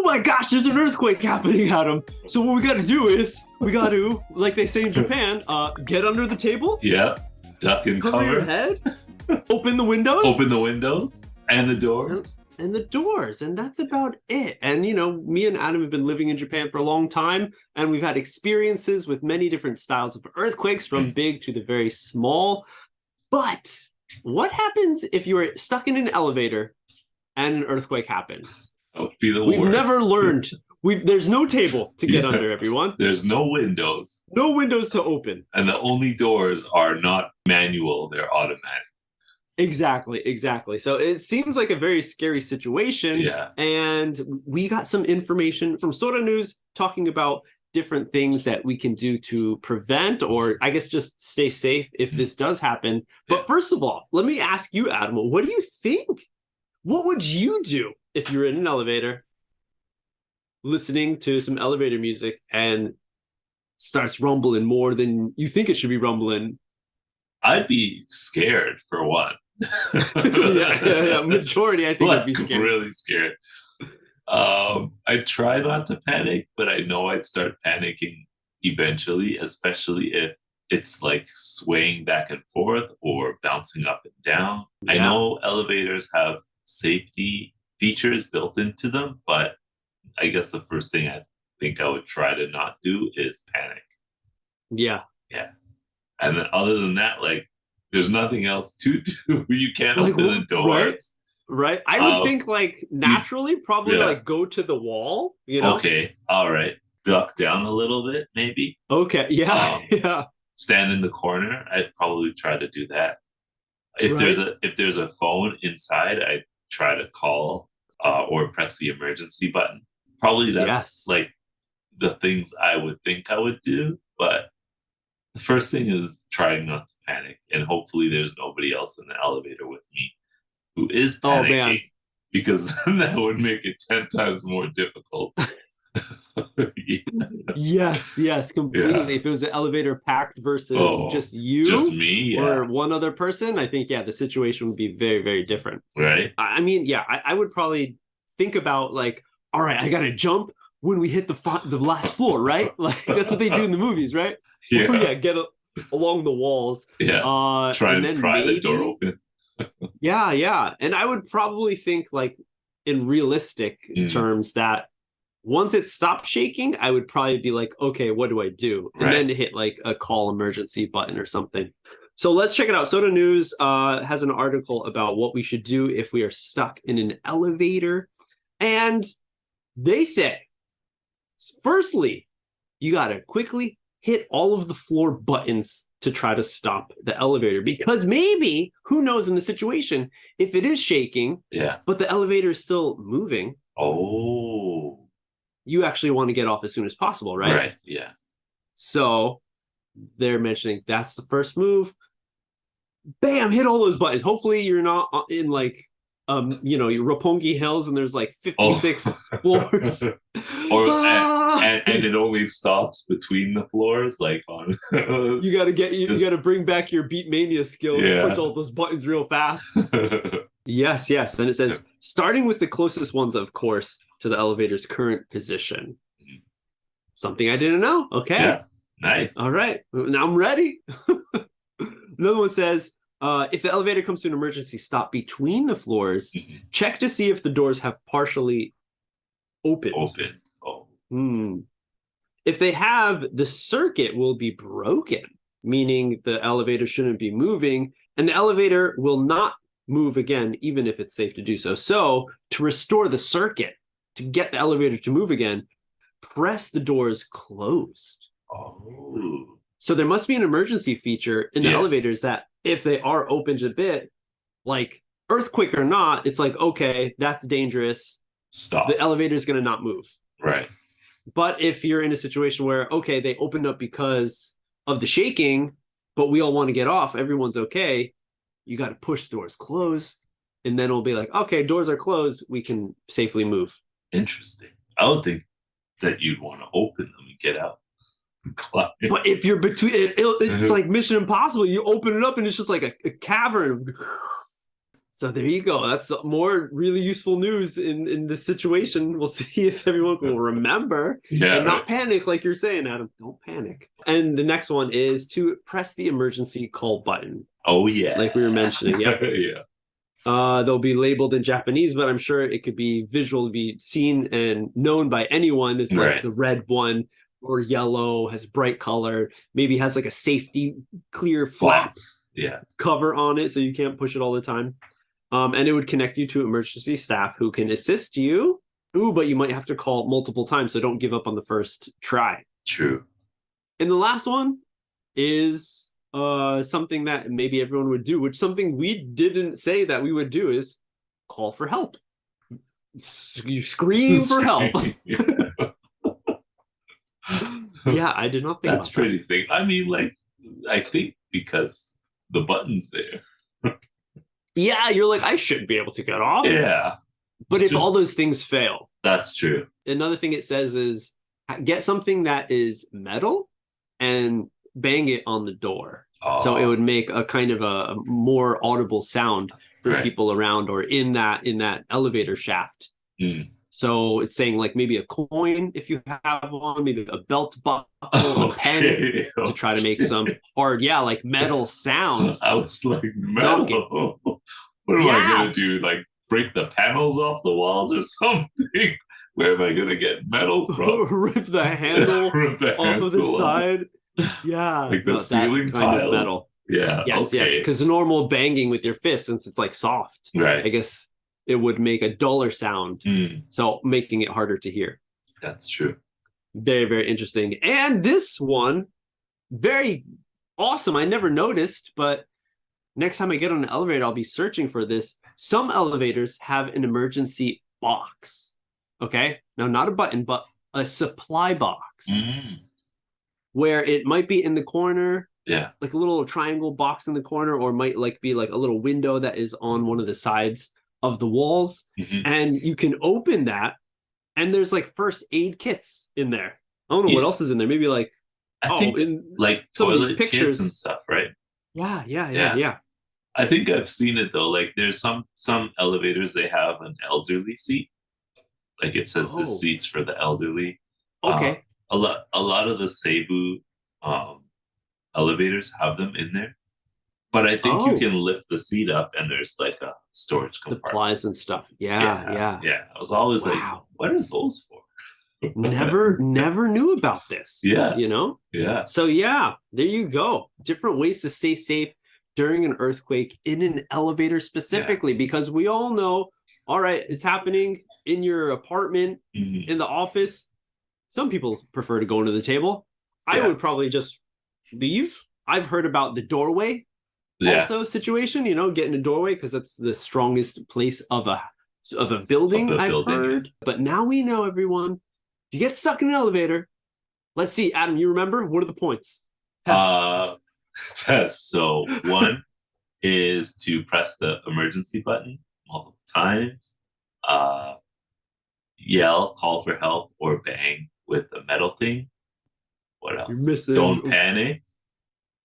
my gosh, there's an earthquake happening, Adam. So what we got to do is we got to, like they say in Japan, get under the table. Yeah. Duck and cover your head. Open the windows. Open the windows and the doors. And the doors, and that's about it. And you know, me and Adam have been living in Japan for a long time, and we've had experiences with many different styles of earthquakes, from big to the very small. But what happens if you are stuck in an elevator and an earthquake happens? That would be the worst. We've never learned. There's no table to get under, everyone. There's no windows. No windows to open. And the only doors are not manual, they're automatic. Exactly. So it seems like a very scary situation. Yeah. And we got some information from Sora News talking about different things that we can do to prevent, or I guess just stay safe if this does happen. But first of all, let me ask you, Adam, what do you think? What would you do if you're in an elevator listening to some elevator music and starts rumbling more than you think it should be rumbling? I'd be scared, for one. yeah. Majority, I think, would be scared. Really scared. I try not to panic, but I know I'd start panicking eventually, especially if it's like swaying back and forth or bouncing up and down. Yeah. I know elevators have safety features built into them, but I guess the first thing I think I would try to not do is panic. Yeah. And then other than that, like, there's nothing else to do. You can't open the doors. Right. I would think, like, naturally, probably like go to the wall, you know? Okay. All right. Duck down a little bit, maybe. Okay. Yeah. Stand in the corner. I'd probably try to do that. If there's a phone inside, I'd try to call or press the emergency button. Probably that's like the things I would think I would do, but the first thing is trying not to panic, and hopefully there's nobody else in the elevator with me who is panicking, because then that would make it 10 times more difficult. Yes, completely. Yeah. If it was an elevator packed versus just me, or one other person, I think, the situation would be very, very different. Right. I mean, I would probably think about, like, all right, I got to jump when we hit the last floor, right? Like, that's what they do in the movies, right? Yeah. Get along the walls. Yeah. Try and pry the door open. Yeah. And I would probably think, like, in realistic terms, that once it stopped shaking, I would probably be like, okay, what do I do? And then hit like a call emergency button or something. So let's check it out. Soda News has an article about what we should do if we are stuck in an elevator. And they say, firstly, you got to quickly hit all of the floor buttons to try to stop the elevator, because maybe, who knows in the situation, if it is shaking, but the elevator is still moving, you actually want to get off as soon as possible, right? Right, yeah. So they're mentioning that's the first move. Bam, hit all those buttons. Hopefully you're not in, like, Roppongi Hills and there's like 56 floors. And it only stops between the floors, like on. you gotta bring back your Beatmania skills and push all those buttons real fast. Yes. And it says, starting with the closest ones, of course, to the elevator's current position. Something I didn't know. Okay. Yeah. Nice. All right. Now I'm ready. Another one says, if the elevator comes to an emergency stop between the floors, check to see if the doors have partially opened. If they have, the circuit will be broken, meaning the elevator shouldn't be moving, and the elevator will not move again, even if it's safe to do so. So to restore the circuit, to get the elevator to move again, press the doors closed. So there must be an emergency feature in the elevators that if they are opened a bit, like earthquake or not, it's like, okay, that's dangerous. Stop. The elevator is going to not move. Right. But if you're in a situation where, okay, they opened up because of the shaking, but we all want to get off, everyone's okay, you got to push doors closed, and then it'll be like, okay, doors are closed, we can safely move. Interesting. I would think that you'd want to open them and get out. But if you're between, it's like Mission Impossible. You open it up and it's just like a cavern. So there you go. That's more really useful news in this situation. We'll see if everyone will remember and not panic like you're saying, Adam. Don't panic. And the next one is to press the emergency call button. Oh, yeah. Like we were mentioning. Yeah. Yeah. They'll be labeled in Japanese, but I'm sure it could be visual, be seen and known by anyone. It's like the red one or yellow, has bright color, maybe has like a safety clear flap cover on it so you can't push it all the time. And it would connect you to emergency staff who can assist you. But you might have to call multiple times, so don't give up on the first try. True. And the last one is something that maybe everyone would do, which something we didn't say that we would do, is call for help. You scream for help. Yeah, I did not think that's pretty thing. I mean, like, I think because the button's there. Yeah, you're like, I shouldn't be able to get off. Yeah. But if all those things fail. That's true. Another thing it says is get something that is metal and bang it on the door. So it would make a kind of a more audible sound for people around or in that elevator shaft. So it's saying like maybe a coin if you have one, maybe a belt buckle, a pen to try to make some hard, like metal sound. I was like, metal? What am I going to do? Like break the panels off the walls or something? Where am I going to get metal from? Rip the handle off of the side. Yeah. Like the ceiling tiles. Metal. Yeah. Yes, yes. Because normal banging with your fist, since it's like soft, right? I guess it would make a duller sound. So making it harder to hear. That's true. Very, very interesting. And this one, very awesome. I never noticed, but next time I get on an elevator, I'll be searching for this. Some elevators have an emergency box. Okay. Now, not a button, but a supply box where it might be in the corner. Yeah. Like a little triangle box in the corner, or might like be like a little window that is on one of the sides of the walls. And you can open that and there's like first aid kits in there. I don't know what else is in there. Maybe like, I think like toilet kits and stuff, right? Yeah. I think I've seen it though. Like there's some elevators, they have an elderly seat. Like it says the seats for the elderly. Okay. A lot of the Seibu elevators have them in there. But I think you can lift the seat up and there's like a storage compartment. Supplies and stuff. Yeah. I was always like, what are those for? never knew about this. Yeah. You know? Yeah. So there you go. Different ways to stay safe during an earthquake in an elevator specifically, because we all know, all right, it's happening in your apartment, in the office. Some people prefer to go into the table. I would probably just leave. I've heard about the doorway also situation, get in a doorway because that's the strongest place of a building, I've heard. But now we know, everyone, if you get stuck in an elevator, let's see, Adam, you remember? What are the points? Test. So one is to press the emergency button multiple times, yell, call for help, or bang with a metal thing. What else? You're missing. Don't panic.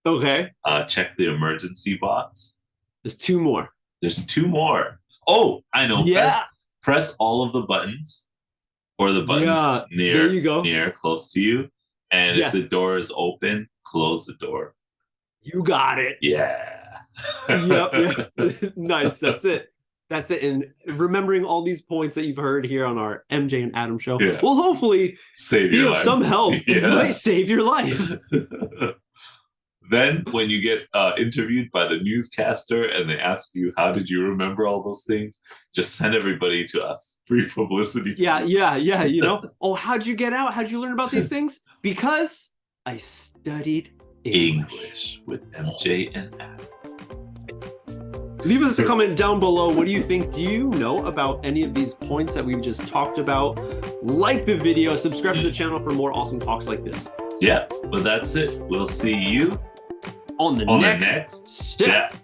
Okay. Check the emergency box. There's two more. Oh, I know. Yeah. Press all of the buttons, or the buttons there you go. near, close to you. And if the door is open, close the door. You got it. Yeah. Yep. Nice. That's it. And remembering all these points that you've heard here on our MJ and Adam show will hopefully save your life. Some help. It might save your life. Then when you get interviewed by the newscaster and they ask you, how did you remember all those things? Just send everybody to us. Free publicity. Yeah. How'd you get out? How'd you learn about these things? Because I studied English with MJ and Adam. Leave us a comment down below. What do you think? Do you know about any of these points that we've just talked about? Like the video, subscribe to the channel for more awesome talks like this. Yeah, but that's it. We'll see you on the next step.